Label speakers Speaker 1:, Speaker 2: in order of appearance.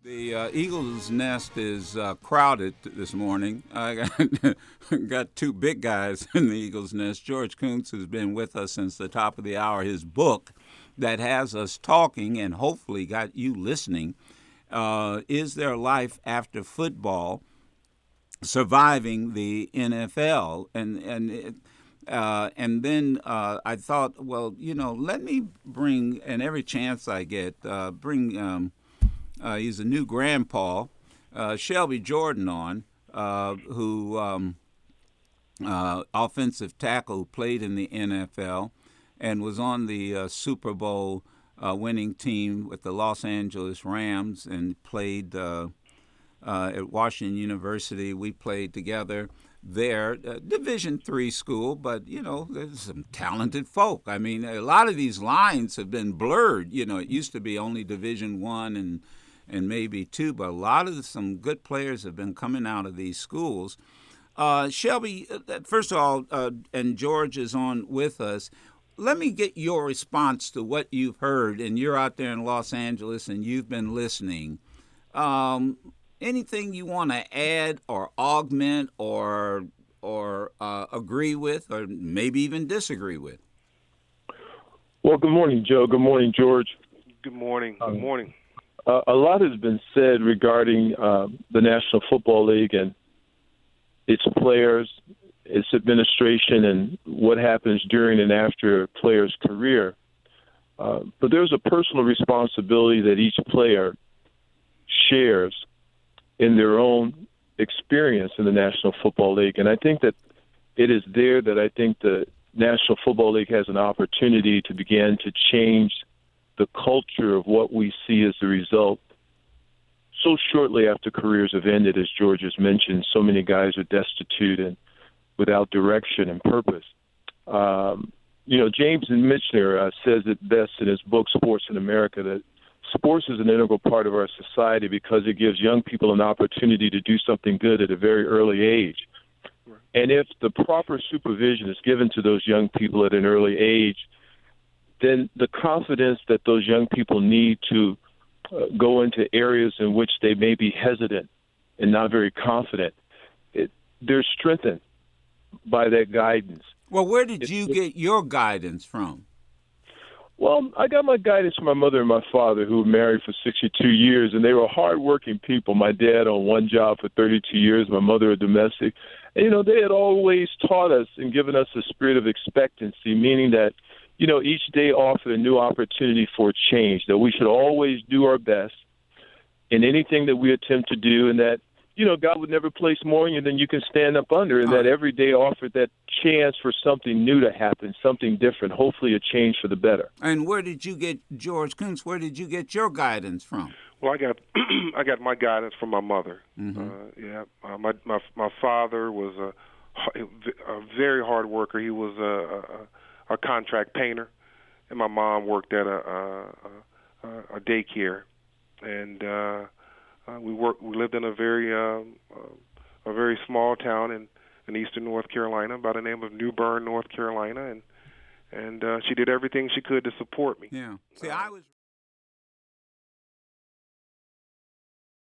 Speaker 1: The Eagles' nest is crowded this morning. I got two big guys in the Eagles' nest. George Koonce has been with us since the top of the hour. His book that has us talking and hopefully got you listening, Is There Life After Football? Surviving the NFL. And then I thought, well, let me bring, and every chance I get, bring he's a new grandpa, Shelby Jordan on, who offensive tackle, played in the NFL and was on the Super Bowl winning team with the Los Angeles Rams and played at Washington University. We played together there, Division III school, but, there's some talented folk. I mean, a lot of these lines have been blurred. It used to be only Division I and maybe two, but a lot of some good players have been coming out of these schools. Shelby, first of all, and George is on with us. Let me get your response to what you've heard, and you're out there in Los Angeles and you've been listening. Anything you want to add or augment or agree with, or maybe even disagree with?
Speaker 2: Well, good morning, Joe. Good morning, George.
Speaker 3: Good morning. Good morning.
Speaker 2: A lot has been said regarding the National Football League and its players, its administration, and what happens during and after a player's career. But there's a personal responsibility that each player shares in their own experience in the National Football League. And I think that it is there that I think the National Football League has an opportunity to begin to change the culture of what we see as the result. So shortly after careers have ended, as George has mentioned, so many guys are destitute and without direction and purpose. James Michener says it best in his book, Sports in America, that sports is an integral part of our society because it gives young people an opportunity to do something good at a very early age. Right. And if the proper supervision is given to those young people at an early age, then the confidence that those young people need to go into areas in which they may be hesitant and not very confident, they're strengthened by that guidance.
Speaker 1: Well, where did you get your guidance from?
Speaker 2: Well, I got my guidance from my mother and my father, who were married for 62 years, and they were hardworking people. My dad on one job for 32 years, my mother a domestic. And, they had always taught us and given us a spirit of expectancy, meaning that, each day offered a new opportunity for change, that we should always do our best in anything that we attempt to do, and that, God would never place more in you than you can stand up under, and that every day offered that chance for something new to happen, something different, hopefully a change for the better.
Speaker 1: And where did you get, George Koonce, where did you get your guidance from?
Speaker 3: Well, I got my guidance from my mother.
Speaker 1: Mm-hmm.
Speaker 3: My father was a very hard worker. He was a contract painter, and my mom worked at a daycare, and we lived in a very small town in eastern North Carolina by the name of New Bern, North Carolina, and she did everything she could to support me.
Speaker 1: Yeah. See, I was